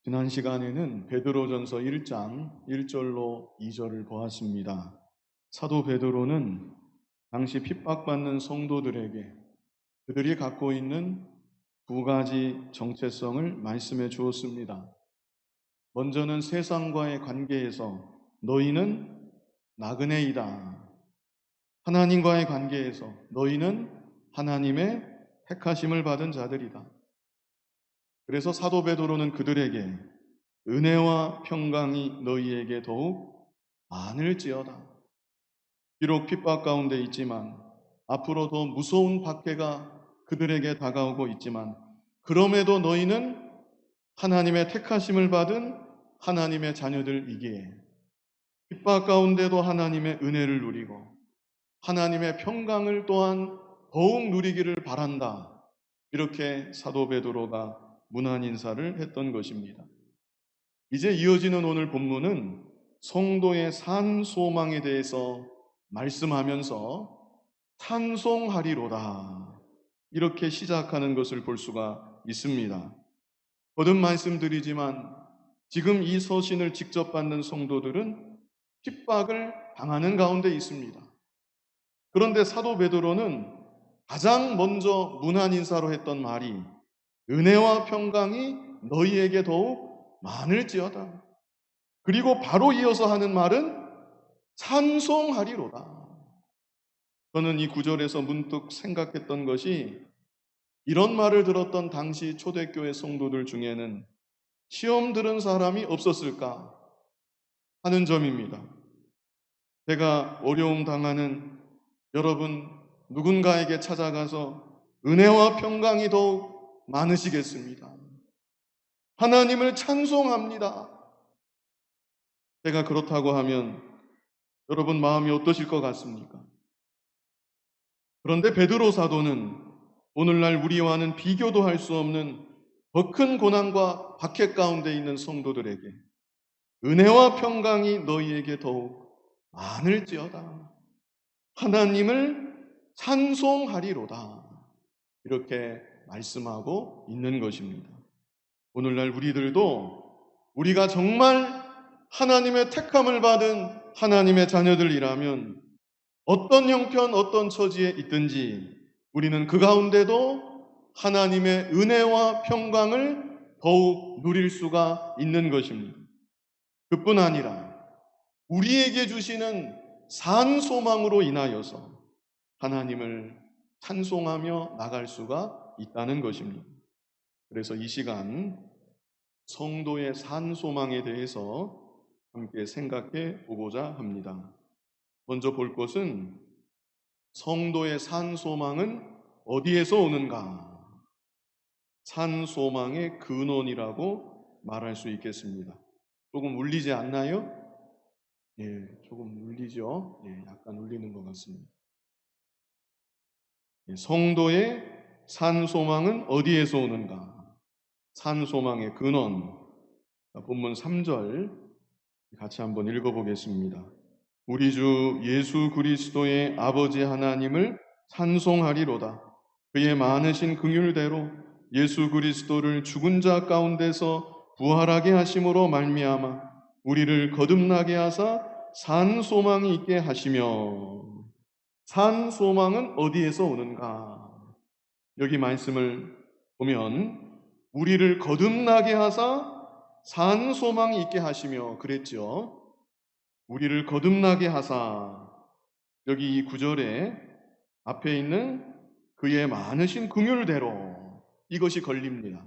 지난 시간에는 베드로전서 1장 1절로 2절을 보았습니다. 사도 베드로는 당시 핍박받는 성도들에게 그들이 갖고 있는 두 가지 정체성을 말씀해 주었습니다. 먼저는 세상과의 관계에서 너희는 나그네이다. 하나님과의 관계에서 너희는 하나님의 택하심을 받은 자들이다. 그래서 사도 베드로는 그들에게 은혜와 평강이 너희에게 더욱 많을지어다. 비록 핍박 가운데 있지만 앞으로 더 무서운 박해가 그들에게 다가오고 있지만 그럼에도 너희는 하나님의 택하심을 받은 하나님의 자녀들이기에 핍박 가운데도 하나님의 은혜를 누리고 하나님의 평강을 또한 더욱 누리기를 바란다. 이렇게 사도 베드로가 문안 인사를 했던 것입니다. 이제 이어지는 오늘 본문은 성도의 산 소망에 대해서 말씀하면서 찬송하리로다 이렇게 시작하는 것을 볼 수가 있습니다. 거듭 말씀드리지만 지금 이 서신을 직접 받는 성도들은 핍박을 당하는 가운데 있습니다. 그런데 사도 베드로는 가장 먼저 문안 인사로 했던 말이 은혜와 평강이 너희에게 더욱 많을지어다. 그리고 바로 이어서 하는 말은 찬송하리로다. 저는 이 구절에서 문득 생각했던 것이 이런 말을 들었던 당시 초대교회 성도들 중에는 시험 들은 사람이 없었을까 하는 점입니다. 제가 어려움 당하는 여러분 누군가에게 찾아가서 은혜와 평강이 더욱 많으시겠습니다. 하나님을 찬송합니다. 제가 그렇다고 하면 여러분 마음이 어떠실 것 같습니까? 그런데 베드로 사도는 오늘날 우리와는 비교도 할 수 없는 더 큰 고난과 박해 가운데 있는 성도들에게 은혜와 평강이 너희에게 더욱 많을지어다. 하나님을 찬송하리로다. 이렇게 말씀하고 있는 것입니다. 오늘날 우리들도 우리가 정말 하나님의 택함을 받은 하나님의 자녀들이라면 어떤 형편, 어떤 처지에 있든지 우리는 그 가운데도 하나님의 은혜와 평강을 더욱 누릴 수가 있는 것입니다. 그뿐 아니라 우리에게 주시는 산 소망으로 인하여서 하나님을 찬송하며 나갈 수가 있다는 것입니다. 그래서 이 시간 성도의 산 소망에 대해서 함께 생각해 보고자 합니다. 먼저 볼 것은 성도의 산 소망은 어디에서 오는가? 산 소망의 근원이라고 말할 수 있겠습니다. 조금 울리지 않나요? 예, 조금 울리죠? 예, 약간 울리는 것 같습니다. 예, 성도의 산 소망은 어디에서 오는가? 산 소망의 근원. 본문 3절 같이 한번 읽어보겠습니다. 우리 주 예수 그리스도의 아버지 하나님을 찬송하리로다. 그의 많으신 긍휼대로 예수 그리스도를 죽은 자 가운데서 부활하게 하심으로 말미암아 우리를 거듭나게 하사 산 소망이 있게 하시며. 산 소망은 어디에서 오는가? 여기 말씀을 보면 우리를 거듭나게 하사 산 소망이 있게 하시며 그랬죠. 우리를 거듭나게 하사. 여기 이 구절에 앞에 있는 그의 많으신 긍휼대로 이것이 걸립니다.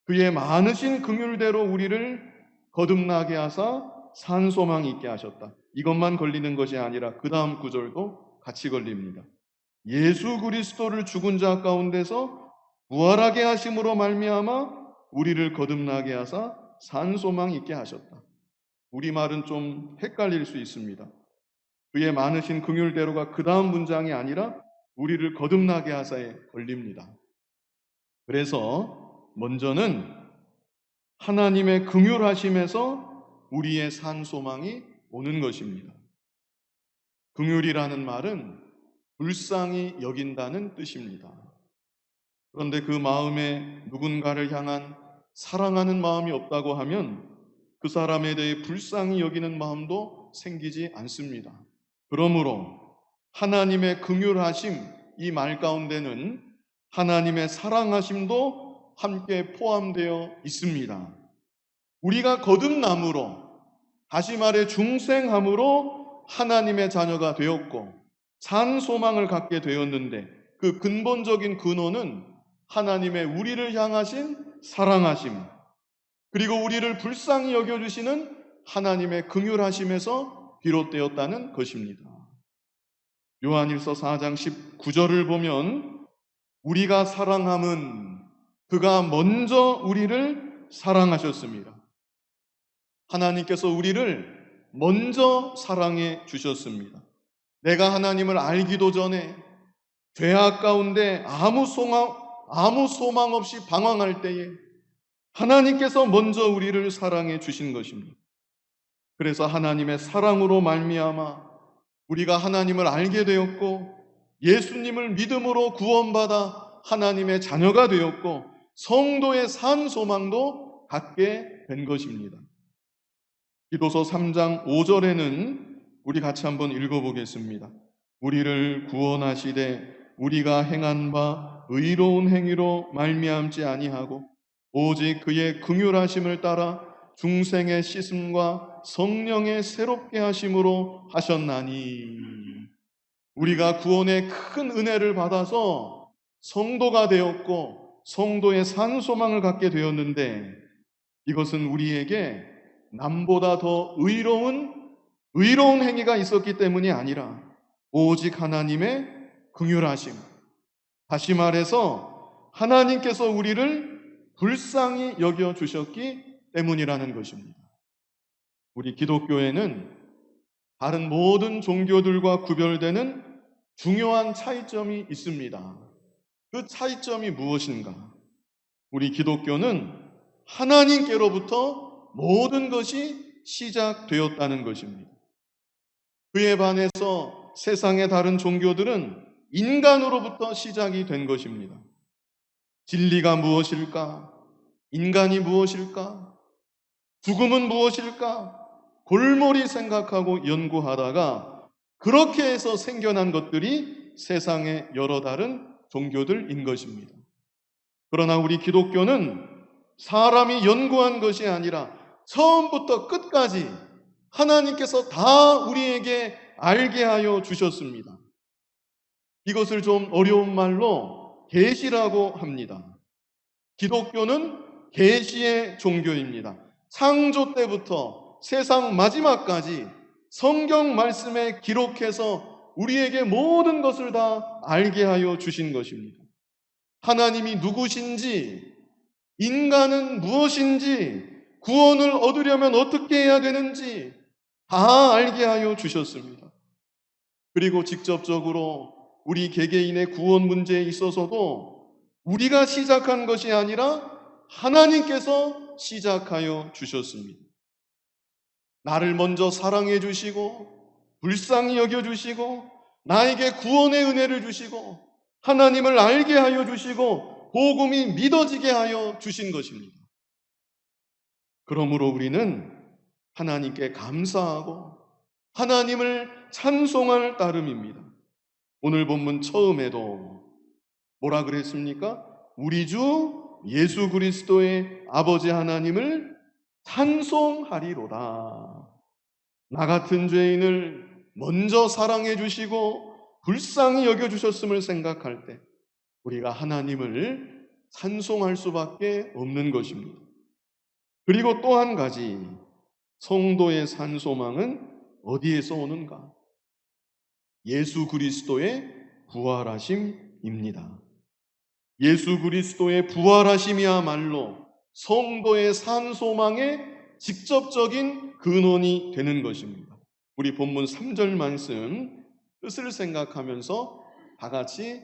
그의 많으신 긍휼대로 우리를 거듭나게 하사 산 소망이 있게 하셨다. 이것만 걸리는 것이 아니라 그 다음 구절도 같이 걸립니다. 예수 그리스도를 죽은 자 가운데서 부활하게 하심으로 말미암아 우리를 거듭나게 하사 산 소망이 있게 하셨다. 우리말은 좀 헷갈릴 수 있습니다. 그의 많으신 긍휼대로가 그 다음 문장이 아니라 우리를 거듭나게 하사에 걸립니다. 그래서 먼저는 하나님의 긍휼하심에서 우리의 산 소망이 오는 것입니다. 긍휼이라는 말은 불쌍히 여긴다는 뜻입니다. 그런데 그 마음에 누군가를 향한 사랑하는 마음이 없다고 하면 그 사람에 대해 불쌍히 여기는 마음도 생기지 않습니다. 그러므로 하나님의 긍휼하심, 이 말 가운데는 하나님의 사랑하심도 함께 포함되어 있습니다. 우리가 거듭남으로, 다시 말해 중생함으로 하나님의 자녀가 되었고 산 소망을 갖게 되었는데, 그 근본적인 근원은 하나님의 우리를 향하신 사랑하심, 그리고 우리를 불쌍히 여겨주시는 하나님의 긍휼하심에서 비롯되었다는 것입니다. 요한일서 4장 19절을 보면 우리가 사랑함은 그가 먼저 우리를 사랑하셨습니다. 하나님께서 우리를 먼저 사랑해 주셨습니다. 내가 하나님을 알기도 전에 죄악 가운데 아무 소망 없이 방황할 때에 하나님께서 먼저 우리를 사랑해 주신 것입니다. 그래서 하나님의 사랑으로 말미암아 우리가 하나님을 알게 되었고 예수님을 믿음으로 구원받아 하나님의 자녀가 되었고 성도의 산 소망도 갖게 된 것입니다. 기도서 3장 5절에는 우리 같이 한번 읽어보겠습니다. 우리를 구원하시되 우리가 행한 바 의로운 행위로 말미암지 아니하고 오직 그의 긍휼하심을 따라 중생의 씻음과 성령의 새롭게 하심으로 하셨나니. 우리가 구원의 큰 은혜를 받아서 성도가 되었고 성도의 산 소망을 갖게 되었는데, 이것은 우리에게 남보다 더 의로운 행위가 있었기 때문이 아니라 오직 하나님의 긍휼하심, 다시 말해서 하나님께서 우리를 불쌍히 여겨주셨기 때문이라는 것입니다. 우리 기독교에는 다른 모든 종교들과 구별되는 중요한 차이점이 있습니다. 그 차이점이 무엇인가? 우리 기독교는 하나님께로부터 모든 것이 시작되었다는 것입니다. 그에 반해서 세상의 다른 종교들은 인간으로부터 시작이 된 것입니다. 진리가 무엇일까? 인간이 무엇일까? 죽음은 무엇일까? 골몰이 생각하고 연구하다가 그렇게 해서 생겨난 것들이 세상의 여러 다른 종교들인 것입니다. 그러나 우리 기독교는 사람이 연구한 것이 아니라 처음부터 끝까지 하나님께서 다 우리에게 알게 하여 주셨습니다. 이것을 좀 어려운 말로 계시라고 합니다. 기독교는 계시의 종교입니다. 창조 때부터 세상 마지막까지 성경 말씀에 기록해서 우리에게 모든 것을 다 알게 하여 주신 것입니다. 하나님이 누구신지, 인간은 무엇인지, 구원을 얻으려면 어떻게 해야 되는지 다 알게 하여 주셨습니다. 그리고 직접적으로 우리 개개인의 구원 문제에 있어서도 우리가 시작한 것이 아니라 하나님께서 시작하여 주셨습니다. 나를 먼저 사랑해 주시고 불쌍히 여겨 주시고 나에게 구원의 은혜를 주시고 하나님을 알게 하여 주시고 복음이 믿어지게 하여 주신 것입니다. 그러므로 우리는 하나님께 감사하고 하나님을 찬송할 따름입니다. 오늘 본문 처음에도 뭐라 그랬습니까? 우리 주 예수 그리스도의 아버지 하나님을 찬송하리로다. 나 같은 죄인을 먼저 사랑해 주시고 불쌍히 여겨주셨음을 생각할 때 우리가 하나님을 찬송할 수밖에 없는 것입니다. 그리고 또 한 가지, 성도의 산 소망은 어디에서 오는가? 예수 그리스도의 부활하심입니다. 예수 그리스도의 부활하심이야말로 성도의 산 소망의 직접적인 근원이 되는 것입니다. 우리 본문 3절 말씀 뜻을 생각하면서 다 같이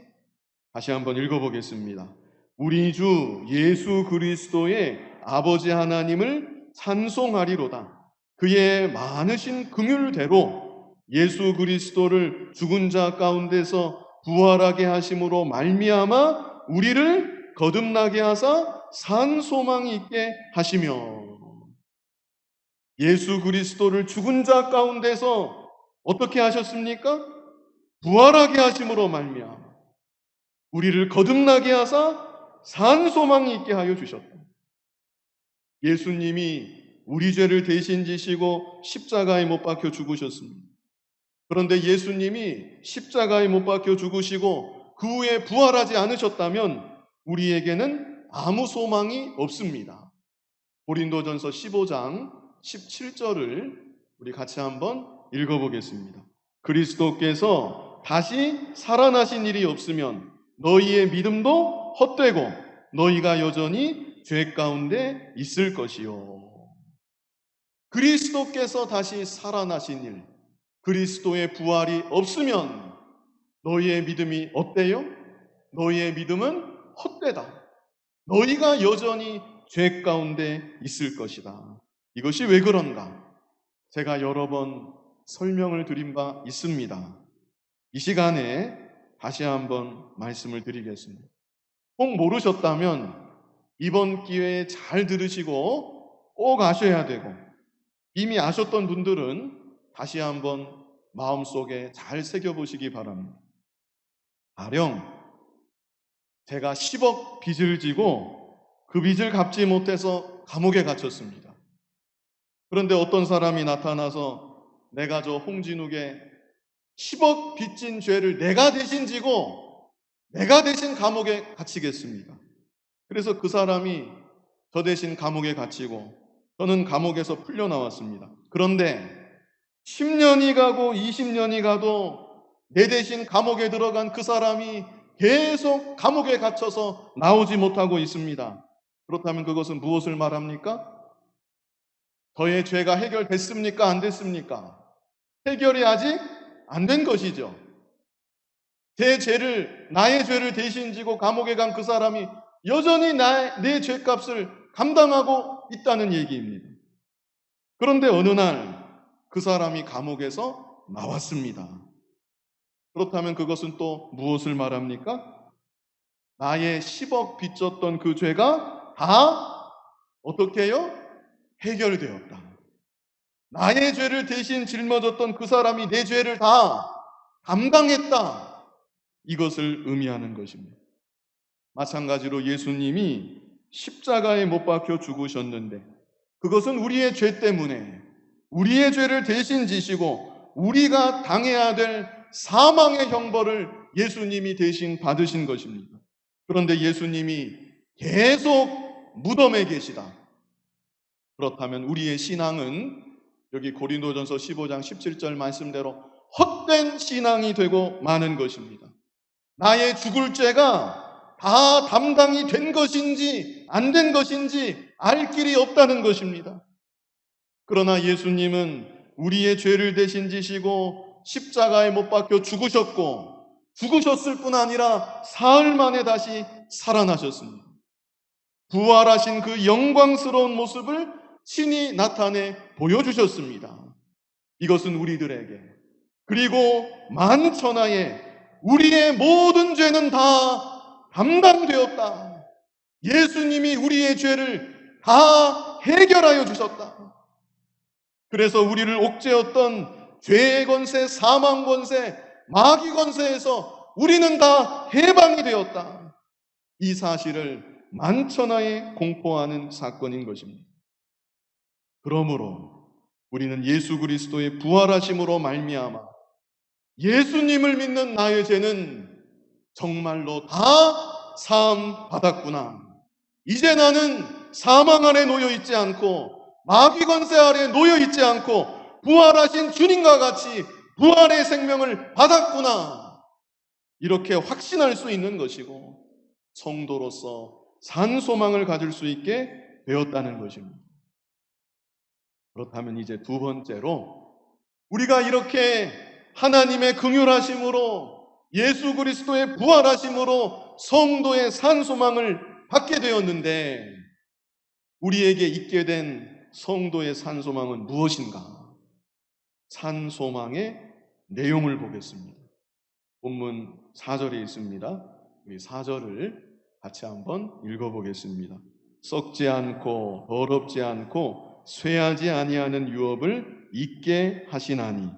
다시 한번 읽어보겠습니다. 우리 주 예수 그리스도의 아버지 하나님을 찬송하리로다. 그의 많으신 긍휼대로 예수 그리스도를 죽은 자 가운데서 부활하게 하심으로 말미암아 우리를 거듭나게 하사 산 소망이 있게 하시며 예수 그리스도를 죽은 자 가운데서 어떻게 하셨습니까? 부활하게 하심으로 말미암아 우리를 거듭나게 하사 산 소망이 있게 하여 주셨다. 예수님이 우리 죄를 대신 지시고 십자가에 못 박혀 죽으셨습니다. 그런데 예수님이 십자가에 못 박혀 죽으시고 그 후에 부활하지 않으셨다면 우리에게는 아무 소망이 없습니다. 고린도전서 15장 17절을 우리 같이 한번 읽어보겠습니다. 그리스도께서 다시 살아나신 일이 없으면 너희의 믿음도 헛되고 너희가 여전히 죄 가운데 있을 것이요. 그리스도께서 다시 살아나신 일, 그리스도의 부활이 없으면 너희의 믿음이 어때요? 너희의 믿음은 헛되다. 너희가 여전히 죄 가운데 있을 것이다. 이것이 왜 그런가? 제가 여러 번 설명을 드린 바 있습니다. 이 시간에 다시 한번 말씀을 드리겠습니다. 꼭 모르셨다면 이번 기회에 잘 들으시고 꼭 아셔야 되고, 이미 아셨던 분들은 다시 한번 마음속에 잘 새겨보시기 바랍니다. 가령 제가 10억 빚을 지고 그 빚을 갚지 못해서 감옥에 갇혔습니다. 그런데 어떤 사람이 나타나서 내가 저 홍진욱의 10억 빚진 죄를 내가 대신 지고 내가 대신 감옥에 갇히겠습니다. 그래서 그 사람이 저 대신 감옥에 갇히고 저는 감옥에서 풀려나왔습니다. 그런데 10년이 가고 20년이 가도 내 대신 감옥에 들어간 그 사람이 계속 감옥에 갇혀서 나오지 못하고 있습니다. 그렇다면 그것은 무엇을 말합니까? 저의 죄가 해결됐습니까? 안 됐습니까? 해결이 아직 안 된 것이죠. 나의 죄를 대신 지고 감옥에 간 그 사람이 여전히 내 죄값을 감당하고 있다는 얘기입니다. 그런데 어느 날 그 사람이 감옥에서 나왔습니다. 그렇다면 그것은 또 무엇을 말합니까? 나의 10억 빚졌던 그 죄가 다 어떻게 해요? 해결되었다. 나의 죄를 대신 짊어졌던 그 사람이 내 죄를 다 감당했다. 이것을 의미하는 것입니다. 마찬가지로 예수님이 십자가에 못 박혀 죽으셨는데 그것은 우리의 죄 때문에 우리의 죄를 대신 지시고 우리가 당해야 될 사망의 형벌을 예수님이 대신 받으신 것입니다. 그런데 예수님이 계속 무덤에 계시다. 그렇다면 우리의 신앙은 여기 고린도전서 15장 17절 말씀대로 헛된 신앙이 되고 마는 것입니다. 나의 죽을 죄가 다 담당이 된 것인지 안 된 것인지 알 길이 없다는 것입니다. 그러나 예수님은 우리의 죄를 대신 지시고 십자가에 못 박혀 죽으셨을 뿐 아니라 사흘 만에 다시 살아나셨습니다. 부활하신 그 영광스러운 모습을 친히 나타내 보여주셨습니다. 이것은 우리들에게 그리고 만천하에 우리의 모든 죄는 다 담당되었다. 예수님이 우리의 죄를 다 해결하여 주셨다. 그래서 우리를 옥죄었던 죄의 권세, 사망 권세, 마귀 권세에서 우리는 다 해방이 되었다. 이 사실을 만천하에 공포하는 사건인 것입니다. 그러므로 우리는 예수 그리스도의 부활하심으로 말미암아 예수님을 믿는 나의 죄는 정말로 다 사함 받았구나. 이제 나는 사망 아래 놓여 있지 않고 마귀 권세 아래 놓여 있지 않고 부활하신 주님과 같이 부활의 생명을 받았구나. 이렇게 확신할 수 있는 것이고 성도로서 산 소망을 가질 수 있게 되었다는 것입니다. 그렇다면 이제 두 번째로 우리가 이렇게 하나님의 긍휼하심으로 예수 그리스도의 부활하심으로 성도의 산 소망을 받게 되었는데 우리에게 있게 된 성도의 산 소망은 무엇인가? 산 소망의 내용을 보겠습니다. 본문 4절에 있습니다. 우리 4절을 같이 한번 읽어보겠습니다. 썩지 않고 더럽지 않고 쇠하지 아니하는 유업을 잊게 하시나니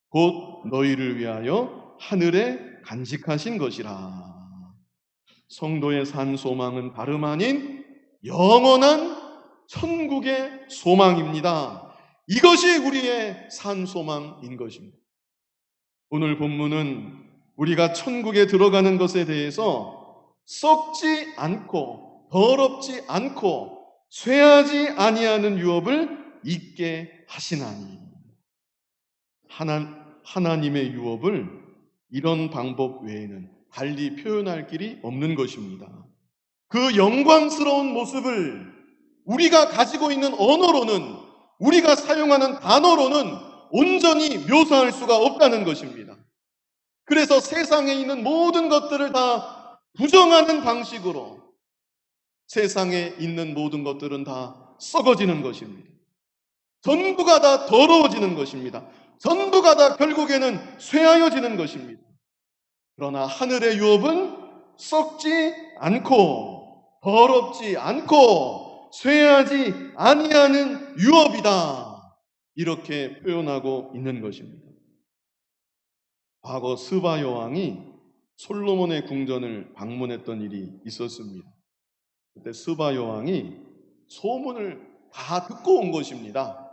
곧 너희를 위하여 하늘에 간직하신 것이라. 성도의 산 소망은 다름 아닌 영원한 천국의 소망입니다. 이것이 우리의 산 소망인 것입니다. 오늘 본문은 우리가 천국에 들어가는 것에 대해서 썩지 않고 더럽지 않고 쇠하지 아니하는 유업을 잊게 하시나니, 하나님의 유업을 이런 방법 외에는 달리 표현할 길이 없는 것입니다. 그 영광스러운 모습을 우리가 가지고 있는 언어로는, 우리가 사용하는 단어로는 온전히 묘사할 수가 없다는 것입니다. 그래서 세상에 있는 모든 것들을 다 부정하는 방식으로 세상에 있는 모든 것들은 다 썩어지는 것입니다. 전부가 다 더러워지는 것입니다. 전부가 다 결국에는 쇠하여지는 것입니다. 그러나 하늘의 유업은 썩지 않고 더럽지 않고 쇠하지 아니하는 유업이다, 이렇게 표현하고 있는 것입니다. 과거 스바 여왕이 솔로몬의 궁전을 방문했던 일이 있었습니다. 그때 스바 여왕이 소문을 다 듣고 온 것입니다.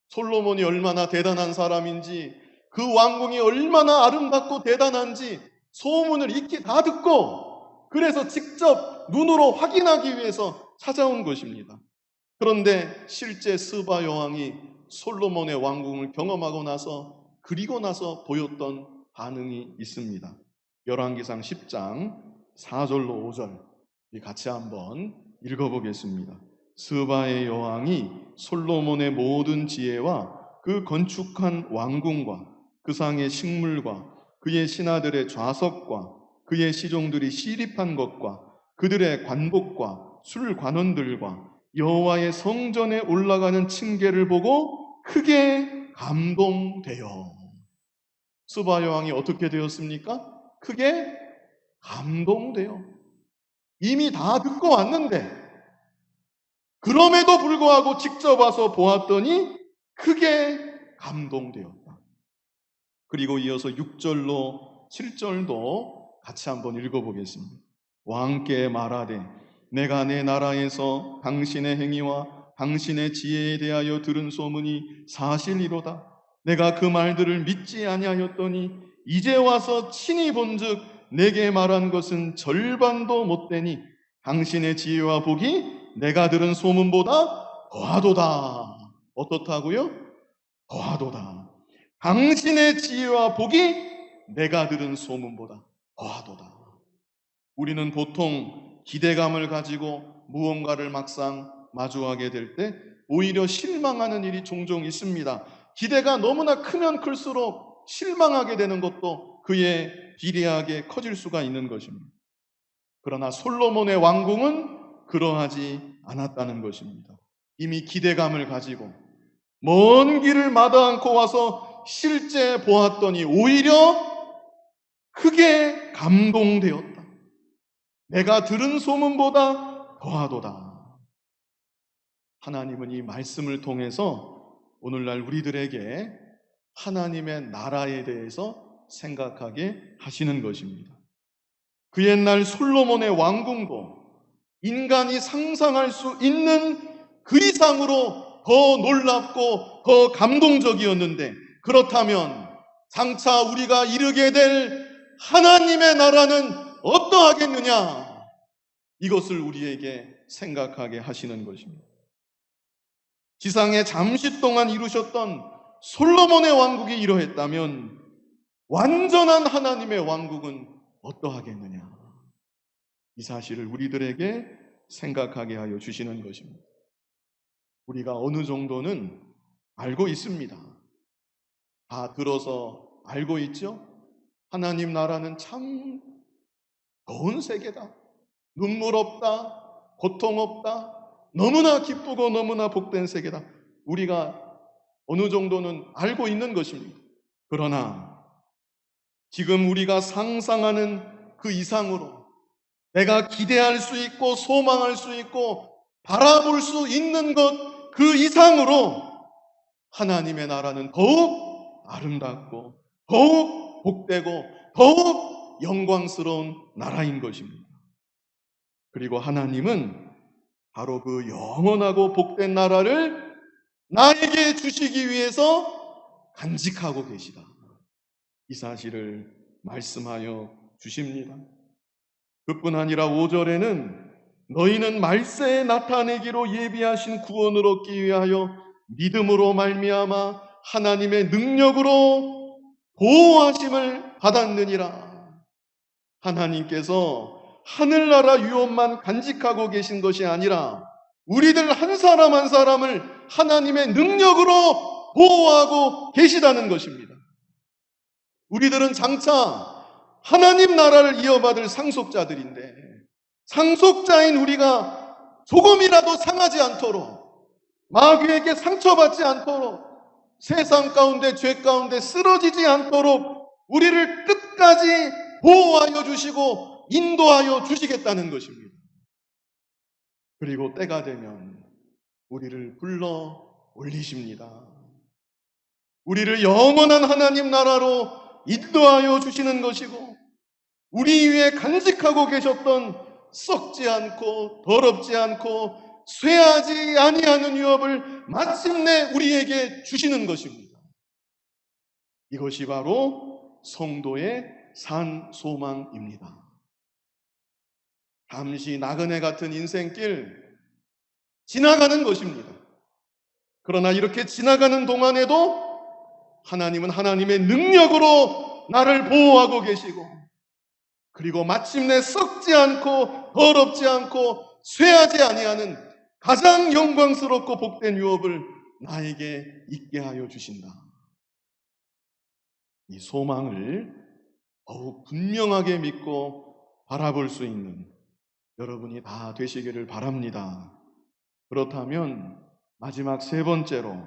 솔로몬이 얼마나 대단한 사람인지, 그 왕궁이 얼마나 아름답고 대단한지 소문을 익히 다 듣고, 그래서 직접 눈으로 확인하기 위해서 찾아온 것입니다. 그런데 실제 스바 여왕이 솔로몬의 왕궁을 경험하고 나서, 그리고 나서 보였던 반응이 있습니다. 열왕기상 10장 4절로 5절 같이 한번 읽어보겠습니다. 스바의 여왕이 솔로몬의 모든 지혜와 그 건축한 왕궁과 그 상의 식물과 그의 신하들의 좌석과 그의 시종들이 시립한 것과 그들의 관복과 술관원들과 여호와의 성전에 올라가는 층계를 보고 크게 감동되어. 스바 여왕이 어떻게 되었습니까? 크게 감동되어. 이미 다 듣고 왔는데 그럼에도 불구하고 직접 와서 보았더니 크게 감동되었다. 그리고 이어서 6절로 7절도 같이 한번 읽어보겠습니다. 왕께 말하되 내가 내 나라에서 당신의 행위와 당신의 지혜에 대하여 들은 소문이 사실이로다. 내가 그 말들을 믿지 아니하였더니 이제 와서 친히 본즉 내게 말한 것은 절반도 못되니 당신의 지혜와 복이 내가 들은 소문보다 더하도다. 어떻다고요? 더하도다. 당신의 지혜와 복이 내가 들은 소문보다 더하도다. 우리는 보통 기대감을 가지고 무언가를 막상 마주하게 될 때 오히려 실망하는 일이 종종 있습니다. 기대가 너무나 크면 클수록 실망하게 되는 것도 그에 비례하게 커질 수가 있는 것입니다. 그러나 솔로몬의 왕궁은 그러하지 않았다는 것입니다. 이미 기대감을 가지고 먼 길을 마다 않고 와서 실제 보았더니 오히려 크게 감동되었다. 내가 들은 소문보다 더하도다. 하나님은 이 말씀을 통해서 오늘날 우리들에게 하나님의 나라에 대해서 생각하게 하시는 것입니다. 그 옛날 솔로몬의 왕궁도 인간이 상상할 수 있는 그 이상으로 더 놀랍고 더 감동적이었는데, 그렇다면 장차 우리가 이르게 될 하나님의 나라는 어떠하겠느냐, 이것을 우리에게 생각하게 하시는 것입니다. 지상에 잠시 동안 이루셨던 솔로몬의 왕국이 이러했다면 완전한 하나님의 왕국은 어떠하겠느냐, 이 사실을 우리들에게 생각하게 하여 주시는 것입니다. 우리가 어느 정도는 알고 있습니다. 다 들어서 알고 있죠? 하나님 나라는 참 좋은 세계다. 눈물 없다. 고통 없다. 너무나 기쁘고 너무나 복된 세계다. 우리가 어느 정도는 알고 있는 것입니다. 그러나 지금 우리가 상상하는 그 이상으로 내가 기대할 수 있고 소망할 수 있고 바라볼 수 있는 것 그 이상으로 하나님의 나라는 더욱 아름답고 더욱 복되고 더욱 영광스러운 나라인 것입니다. 그리고 하나님은 바로 그 영원하고 복된 나라를 나에게 주시기 위해서 간직하고 계시다. 이 사실을 말씀하여 주십니다. 그뿐 아니라 5절에는 너희는 말세에 나타내기로 예비하신 구원을 얻기 위하여 믿음으로 말미암아 하나님의 능력으로 보호하심을 받았느니라. 하나님께서 하늘나라 유업만 간직하고 계신 것이 아니라 우리들 한 사람 한 사람을 하나님의 능력으로 보호하고 계시다는 것입니다. 우리들은 장차 하나님 나라를 이어받을 상속자들인데 상속자인 우리가 조금이라도 상하지 않도록 마귀에게 상처받지 않도록 세상 가운데 죄 가운데 쓰러지지 않도록 우리를 끝까지 보호하여 주시고 인도하여 주시겠다는 것입니다. 그리고 때가 되면 우리를 불러 올리십니다. 우리를 영원한 하나님 나라로 인도하여 주시는 것이고 우리 위에 간직하고 계셨던 썩지 않고 더럽지 않고 쇠하지 아니하는 유업을 마침내 우리에게 주시는 것입니다. 이것이 바로 성도의 산 소망입니다. 잠시 나그네 같은 인생길 지나가는 것입니다. 그러나 이렇게 지나가는 동안에도 하나님은 하나님의 능력으로 나를 보호하고 계시고 그리고 마침내 썩지 않고 더럽지 않고 쇠하지 아니하는 가장 영광스럽고 복된 유업을 나에게 있게 하여 주신다. 이 소망을 더욱 분명하게 믿고 바라볼 수 있는 여러분이 다 되시기를 바랍니다. 그렇다면 마지막 세 번째로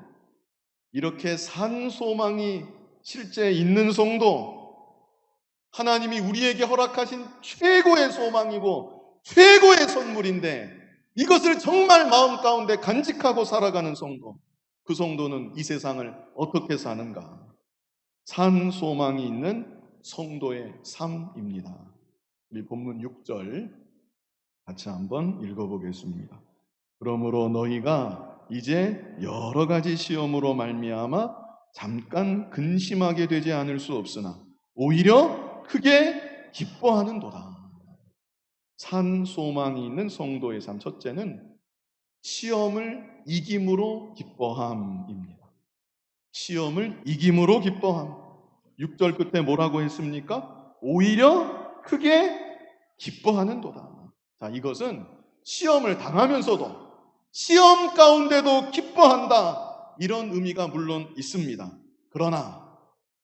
이렇게 산 소망이 실제 있는 성도, 하나님이 우리에게 허락하신 최고의 소망이고 최고의 선물인데 이것을 정말 마음 가운데 간직하고 살아가는 성도, 그 성도는 이 세상을 어떻게 사는가? 산 소망이 있는 성도의 삶입니다. 우리 본문 6절 같이 한번 읽어보겠습니다. 그러므로 너희가 이제 여러 가지 시험으로 말미암아 잠깐 근심하게 되지 않을 수 없으나 오히려 크게 기뻐하는도다. 산 소망이 있는 성도의 삶. 첫째는 시험을 이김으로 기뻐함입니다. 시험을 이김으로 기뻐함. 6절 끝에 뭐라고 했습니까? 오히려 크게 기뻐하는도다. 자, 이것은 시험을 당하면서도 시험 가운데도 기뻐한다, 이런 의미가 물론 있습니다. 그러나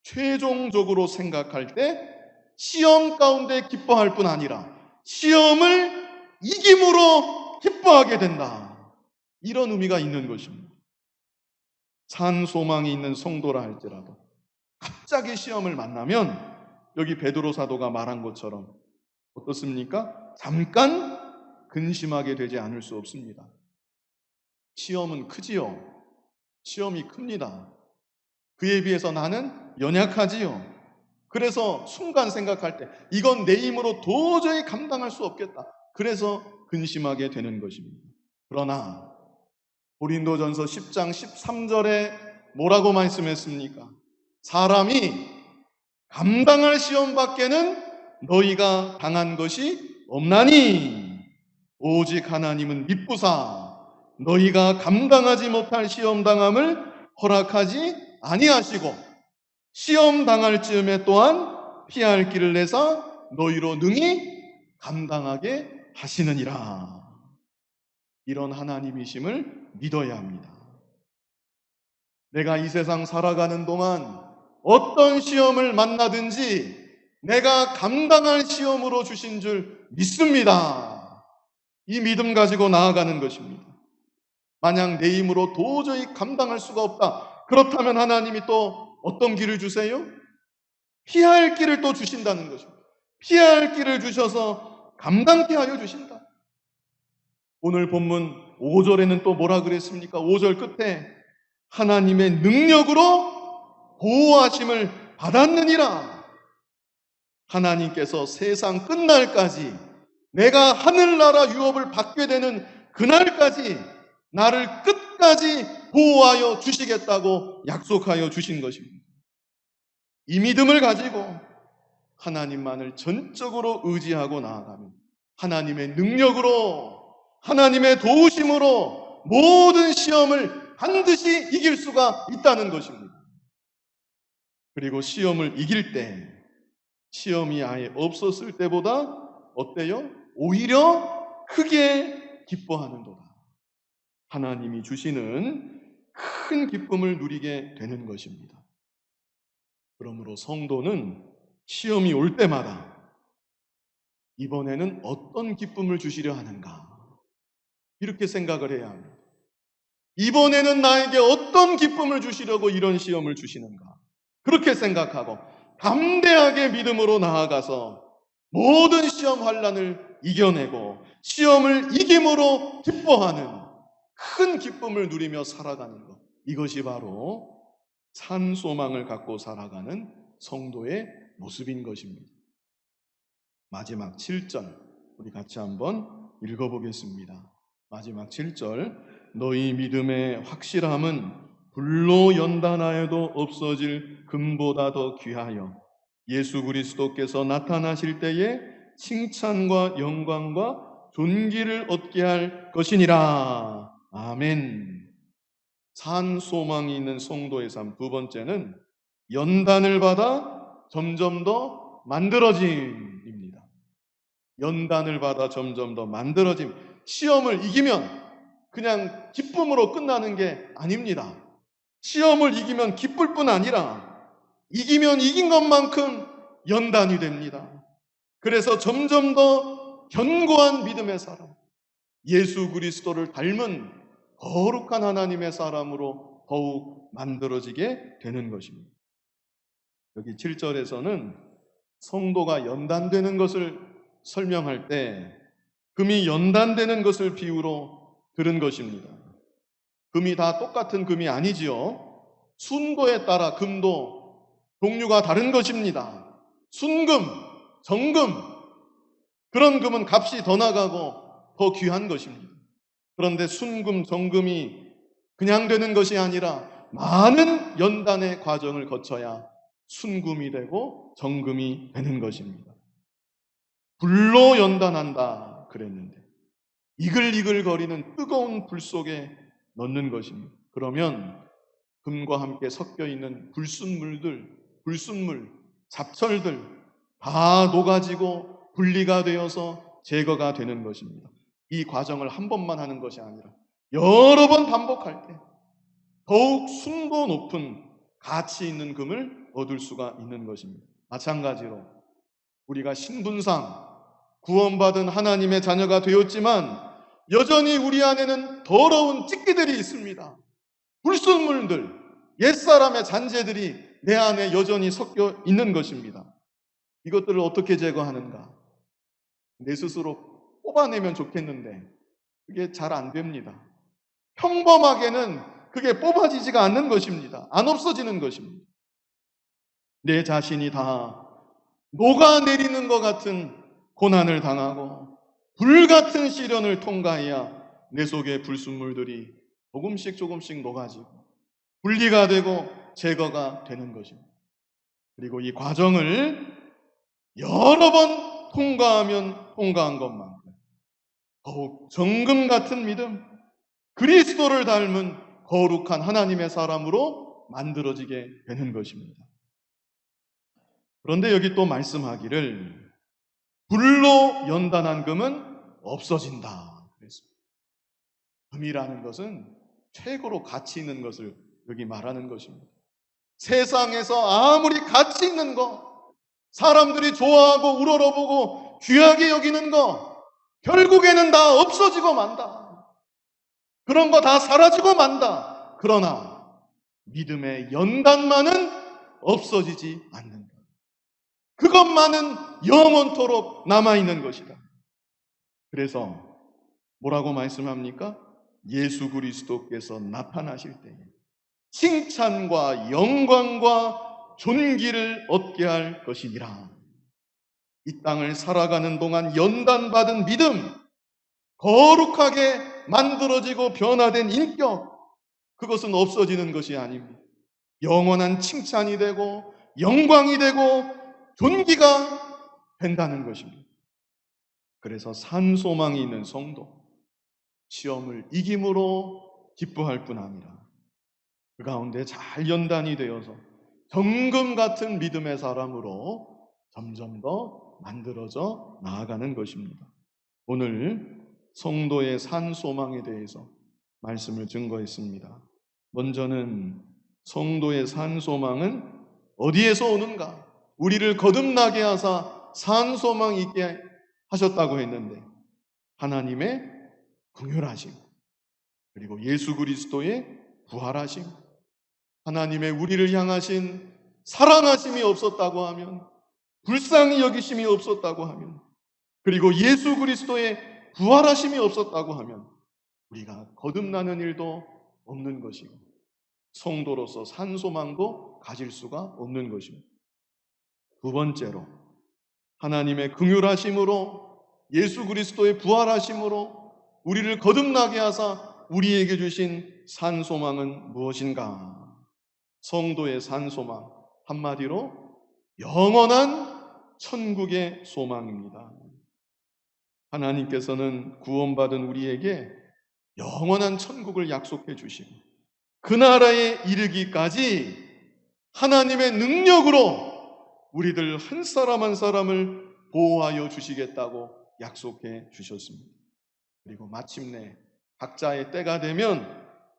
최종적으로 생각할 때 시험 가운데 기뻐할 뿐 아니라 시험을 이김으로 기뻐하게 된다, 이런 의미가 있는 것입니다. 산 소망이 있는 성도라 할지라도 갑자기 시험을 만나면 여기 베드로 사도가 말한 것처럼 어떻습니까? 잠깐 근심하게 되지 않을 수 없습니다. 시험은 크지요. 시험이 큽니다. 그에 비해서 나는 연약하지요. 그래서 순간 생각할 때 이건 내 힘으로 도저히 감당할 수 없겠다, 그래서 근심하게 되는 것입니다. 그러나 고린도전서 10장 13절에 뭐라고 말씀했습니까? 사람이 감당할 시험밖에는 너희가 당한 것이 없나니 오직 하나님은 미쁘사 너희가 감당하지 못할 시험 당함을 허락하지 아니하시고 시험 당할 즈음에 또한 피할 길을 내사 너희로 능히 감당하게 하시느니라. 이런 하나님이심을 믿어야 합니다. 내가 이 세상 살아가는 동안 어떤 시험을 만나든지 내가 감당할 시험으로 주신 줄 믿습니다. 이 믿음 가지고 나아가는 것입니다. 만약 내 힘으로 도저히 감당할 수가 없다, 그렇다면 하나님이 또 어떤 길을 주세요? 피할 길을 또 주신다는 것입니다. 피할 길을 주셔서 감당케 하여 주신다. 오늘 본문 5절에는 또 뭐라 그랬습니까? 5절 끝에 하나님의 능력으로 보호하심을 받았느니라. 하나님께서 세상 끝날까지 내가 하늘나라 유업을 받게 되는 그날까지 나를 끝까지 보호하여 주시겠다고 약속하여 주신 것입니다. 이 믿음을 가지고 하나님만을 전적으로 의지하고 나아가면 하나님의 능력으로, 하나님의 도우심으로 모든 시험을 반드시 이길 수가 있다는 것입니다. 그리고 시험을 이길 때, 시험이 아예 없었을 때보다 어때요? 오히려 크게 기뻐하는도다. 하나님이 주시는 큰 기쁨을 누리게 되는 것입니다. 그러므로 성도는 시험이 올 때마다 이번에는 어떤 기쁨을 주시려 하는가? 이렇게 생각을 해야 합니다. 이번에는 나에게 어떤 기쁨을 주시려고 이런 시험을 주시는가? 그렇게 생각하고 담대하게 믿음으로 나아가서 모든 시험 환난을 이겨내고 시험을 이김으로 기뻐하는 큰 기쁨을 누리며 살아가는 것. 이것이 바로 산 소망을 갖고 살아가는 성도의 모습인 것입니다. 마지막 7절 우리 같이 한번 읽어보겠습니다. 마지막 7절 너희 믿음의 확실함은 불로 연단하여도 없어질 금보다 더 귀하여 예수 그리스도께서 나타나실 때에 칭찬과 영광과 존귀를 얻게 할 것이니라. 아멘. 산 소망이 있는 성도의 삶. 두 번째는 연단을 받아 점점 더 만들어짐입니다. 연단을 받아 점점 더 만들어짐. 시험을 이기면 그냥 기쁨으로 끝나는 게 아닙니다. 시험을 이기면 기쁠 뿐 아니라 이기면 이긴 것만큼 연단이 됩니다. 그래서 점점 더 견고한 믿음의 사람, 예수 그리스도를 닮은 거룩한 하나님의 사람으로 더욱 만들어지게 되는 것입니다. 여기 7절에서는 성도가 연단되는 것을 설명할 때 금이 연단되는 것을 비유로 들은 것입니다. 금이 다 똑같은 금이 아니지요. 순도에 따라 금도 종류가 다른 것입니다. 순금, 정금, 그런 금은 값이 더 나가고 더 귀한 것입니다. 그런데 순금, 정금이 그냥 되는 것이 아니라 많은 연단의 과정을 거쳐야 순금이 되고 정금이 되는 것입니다. 불로 연단한다 그랬는데 이글이글거리는 뜨거운 불 속에 넣는 것입니다. 그러면 금과 함께 섞여 있는 불순물들, 불순물, 잡철들 다 녹아지고 분리가 되어서 제거가 되는 것입니다. 이 과정을 한 번만 하는 것이 아니라 여러 번 반복할 때 더욱 순도 높은 가치 있는 금을 얻을 수가 있는 것입니다. 마찬가지로 우리가 신분상 구원받은 하나님의 자녀가 되었지만 여전히 우리 안에는 더러운 찌끼들이 있습니다. 불순물들, 옛사람의 잔재들이 내 안에 여전히 섞여 있는 것입니다. 이것들을 어떻게 제거하는가? 내 스스로 뽑아내면 좋겠는데 그게 잘 안 됩니다. 평범하게는 그게 뽑아지지가 않는 것입니다. 안 없어지는 것입니다. 내 자신이 다 녹아내리는 것 같은 고난을 당하고 불같은 시련을 통과해야 내 속의 불순물들이 조금씩 녹아지고 분리가 되고 제거가 되는 것입니다. 그리고 이 과정을 여러 번 통과하면 통과한 것만큼 더욱 정금 같은 믿음, 그리스도를 닮은 거룩한 하나님의 사람으로 만들어지게 되는 것입니다. 그런데 여기 또 말씀하기를 불로 연단한 금은 없어진다 그랬습니다. 금이라는 것은 최고로 가치 있는 것을 여기 말하는 것입니다. 세상에서 아무리 가치 있는 것, 사람들이 좋아하고 우러러보고 귀하게 여기는 것, 결국에는 다 없어지고 만다. 그런 거 다 사라지고 만다. 그러나 믿음의 연단만은 없어지지 않는다. 그것만은 영원토록 남아있는 것이다. 그래서 뭐라고 말씀합니까? 예수 그리스도께서 나타나실 때에 칭찬과 영광과 존귀를 얻게 할 것이니라. 이 땅을 살아가는 동안 연단받은 믿음, 거룩하게 만들어지고 변화된 인격, 그것은 없어지는 것이 아닙니다. 영원한 칭찬이 되고 영광이 되고 존귀가 된다는 것입니다. 그래서 산소망이 있는 성도, 시험을 이김으로 기뻐할 뿐 아니라 그 가운데 잘 연단이 되어서 정금 같은 믿음의 사람으로 점점 더 만들어져 나아가는 것입니다. 오늘 성도의 산소망에 대해서 말씀을 증거했습니다. 먼저는 성도의 산소망은 어디에서 오는가? 우리를 거듭나게 하사 산소망 있게 하셨다고 했는데 하나님의 긍휼하심, 그리고 예수 그리스도의 부활하심, 하나님의 우리를 향하신 사랑하심이 없었다고 하면, 불쌍히 여기심이 없었다고 하면, 그리고 예수 그리스도의 부활하심이 없었다고 하면 우리가 거듭나는 일도 없는 것이고 성도로서 산소망도 가질 수가 없는 것입니다. 두 번째로 하나님의 긍휼하심으로 예수 그리스도의 부활하심으로 우리를 거듭나게 하사 우리에게 주신 산소망은 무엇인가? 성도의 산소망, 한마디로 영원한 천국의 소망입니다. 하나님께서는 구원받은 우리에게 영원한 천국을 약속해 주시고 그 나라에 이르기까지 하나님의 능력으로 우리들 한 사람 한 사람을 보호하여 주시겠다고 약속해 주셨습니다. 그리고 마침내 각자의 때가 되면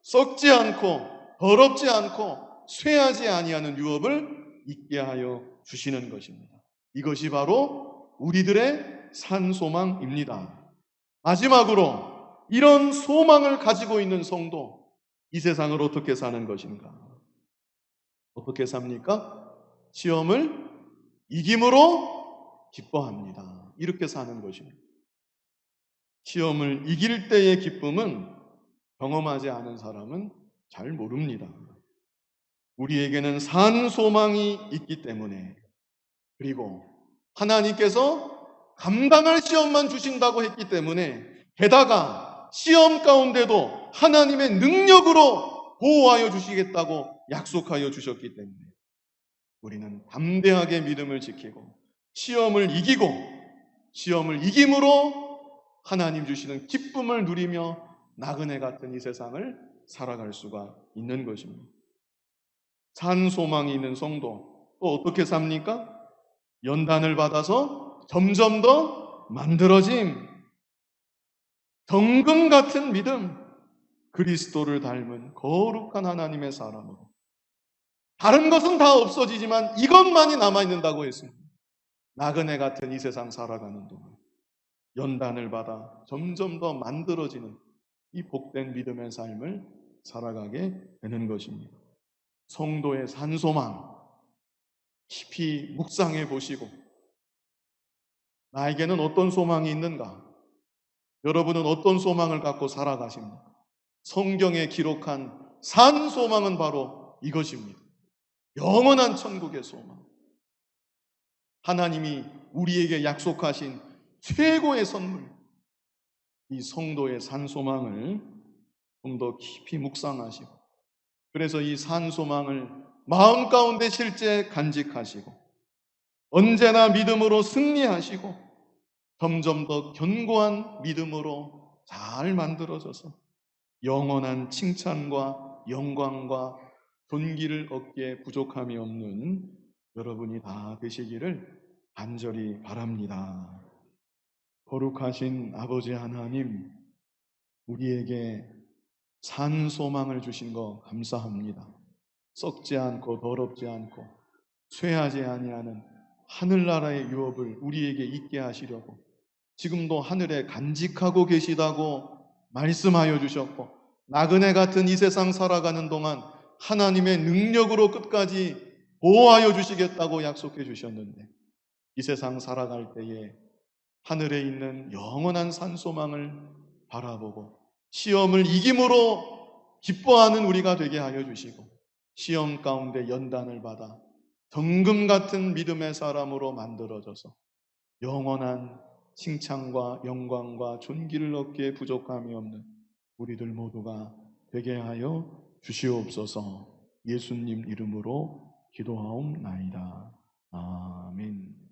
썩지 않고 더럽지 않고 쇠하지 아니하는 유업을 있게 하여 주시는 것입니다. 이것이 바로 우리들의 산소망입니다. 마지막으로 이런 소망을 가지고 있는 성도, 이 세상을 어떻게 사는 것인가? 어떻게 삽니까? 시험을 이김으로 기뻐합니다. 이렇게 사는 것입니다. 시험을 이길 때의 기쁨은 경험하지 않은 사람은 잘 모릅니다. 우리에게는 산 소망이 있기 때문에, 그리고 하나님께서 감당할 시험만 주신다고 했기 때문에, 게다가 시험 가운데도 하나님의 능력으로 보호하여 주시겠다고 약속하여 주셨기 때문에 우리는 담대하게 믿음을 지키고 시험을 이기고 시험을 이김으로 하나님 주시는 기쁨을 누리며 나그네 같은 이 세상을 살아갈 수가 있는 것입니다. 산 소망이 있는 성도 또 어떻게 삽니까? 연단을 받아서 점점 더 만들어짐, 정금 같은 믿음, 그리스도를 닮은 거룩한 하나님의 사람으로. 다른 것은 다 없어지지만 이것만이 남아있는다고 했습니다. 나그네 같은 이 세상 살아가는 동안 연단을 받아 점점 더 만들어지는 이 복된 믿음의 삶을 살아가게 되는 것입니다. 성도의 산소망 깊이 묵상해 보시고, 나에게는 어떤 소망이 있는가? 여러분은 어떤 소망을 갖고 살아가십니까? 성경에 기록한 산 소망은 바로 이것입니다. 영원한 천국의 소망. 하나님이 우리에게 약속하신 최고의 선물, 이 성도의 산 소망을 좀 더 깊이 묵상하시고, 그래서 이 산 소망을 마음 가운데 실제 간직하시고 언제나 믿음으로 승리하시고 점점 더 견고한 믿음으로 잘 만들어져서 영원한 칭찬과 영광과 존귀를 얻기에 부족함이 없는 여러분이 다 되시기를 간절히 바랍니다. 거룩하신 아버지 하나님, 우리에게 산 소망을 주신 거 감사합니다. 썩지 않고 더럽지 않고 쇠하지 아니하는 하늘나라의 유업을 우리에게 있게 하시려고 지금도 하늘에 간직하고 계시다고 말씀하여 주셨고, 나그네 같은 이 세상 살아가는 동안 하나님의 능력으로 끝까지 보호하여 주시겠다고 약속해 주셨는데, 이 세상 살아갈 때에 하늘에 있는 영원한 산소망을 바라보고 시험을 이김으로 기뻐하는 우리가 되게 하여 주시고 시험 가운데 연단을 받아 정금 같은 믿음의 사람으로 만들어져서 영원한 칭찬과 영광과 존귀를 얻기에 부족함이 없는 우리들 모두가 되게 하여 주시옵소서. 예수님 이름으로 기도하옵나이다. 아멘.